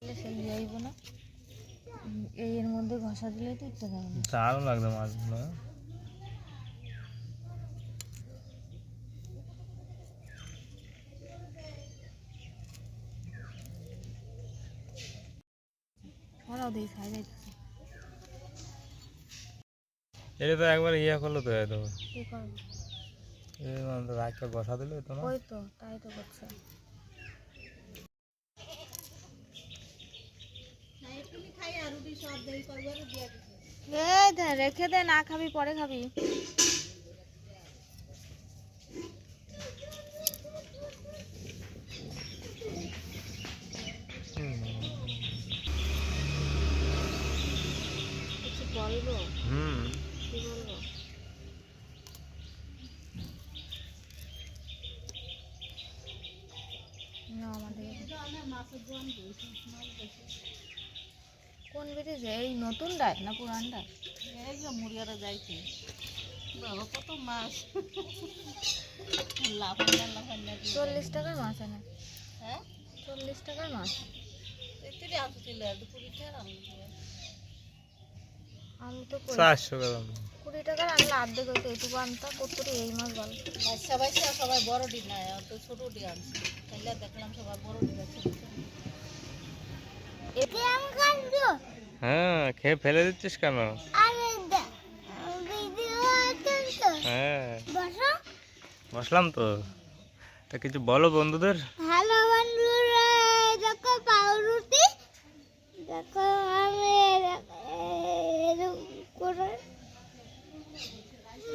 যাইব না, এর মধ্যে ঘষা দিলেই তো উঠতে যাবে না। দারুণ লাগবে মাছগুলো। ওরাও দিয়ে খাই যাইতেছে। এটা তো একবার ইয়া করলো তো একদম কি করবো, রাখতে বসা দিলে তো না। ওই তো তাই তো করছে। রেখে দে, না খাবি পরে খাবি। কিছু বলবো? কি বলবো? কোন ব্রিজে? এই নতুনটায় না পুরানটায়? এই যে মুড়িয়ারা যাইছে বাবা, কত মাছ। 40 টাকার মাছ এনে। হ্যাঁ 40 টাকার মাছ। আমি তো 400 গ্রাম 20 টাকার আনলে অর্ধেক হতো, এইটুকু আনতা কত এই মাছ ভালো। সবাই বড় ডি নাই, তো ছোট ডি আনছে, তাইলে দেখলাম সবাই বড় ডি আছে। হ্যাঁ, খেয়ে ফেলে দিচ্ছিস কেন? হ্যাঁ বসলাম তো। তা কিছু বলো বন্ধুদের। হ্যালো বন্ধুরা, দেখো পাউরুটি, দেখো আমি করে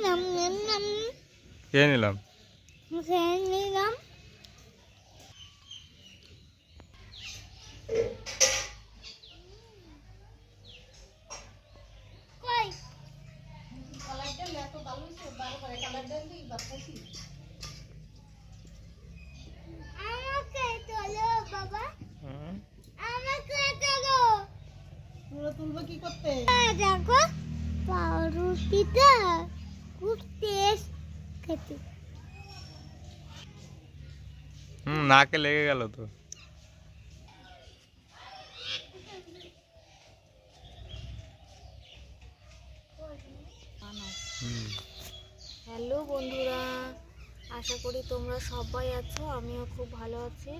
নাম নাম খেয়ে নিলাম। খেয়ে নিলাম। আমাকে তোলো বাবা, আমাকে তোলো। তুলবো কি করতে? দেখো পাউরুটিটা খুব টেস্ট খেতে। নাকে লেগে গেল তো। হ্যালো বন্ধুরা, আশা করি তোমরা সবাই আছো, আমিও খুব ভালো আছি।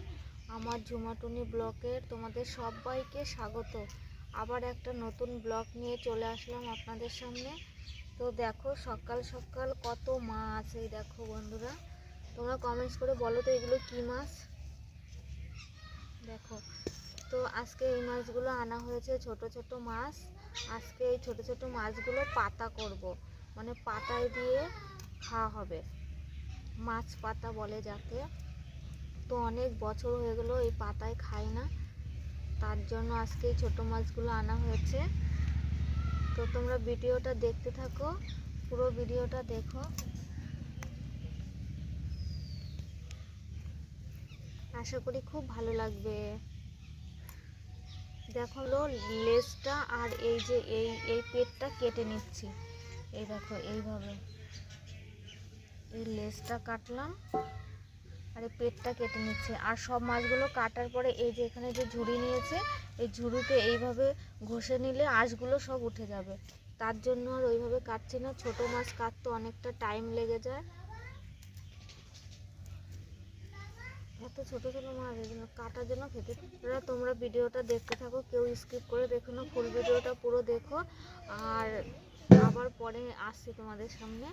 আমার ঝুমাটুনি ব্লগের তোমাদের সবাইকে স্বাগত। আবার একটা নতুন ব্লগ নিয়ে চলে আসলাম আপনাদের সামনে। তো দেখো সকাল সকাল কত মাছ, এই দেখো বন্ধুরা, তোমরা কমেন্টস করে বলো তো এগুলো কি মাছ। দেখো, তো আজকে এই মাছগুলো আনা হয়েছে, ছোট ছোট মাছ। আজকে এই ছোট ছোট মাছগুলো পাতা করব, মানে পাতায় দিয়ে খাওয়া হবে, মাছ পাতা বলে যাকে। তো অনেক বছর হয়ে গেল এই পাতায় খাই না, তার জন্য আজকে এই ছোটো মাছগুলো আনা হয়েছে। তো তোমরা ভিডিওটা দেখতে থাকো, পুরো ভিডিওটা দেখো, আশা করি খুব ভালো লাগবে। দেখো লেজটা আর এই যে এই পেটটা কেটে নিচ্ছি, এই দেখো এইভাবে এই লেজটা কাটলাম আর এই পেটটা কেটে নিচ্ছে। আর সব মাছগুলো কাটার পরে এই যে এখানে যে ঝুড়ি নিয়েছে, এই ঝুড়িতে এইভাবে ঘষে নিলে আঁশগুলো সব উঠে যাবে, তার জন্য আর ওইভাবে কাটছি না। ছোট মাছ কাটতে অনেকটা টাইম লেগে যায়, এত ছোট ছোট মাছ এই জন্য কাটার জন্য খেতে। তোমরা ভিডিওটা দেখতে থাকো, কেউ স্কিপ করে দেখো না, ফুল ভিডিওটা পুরো দেখো। আর আবার পরে আসছি তোমাদের সামনে।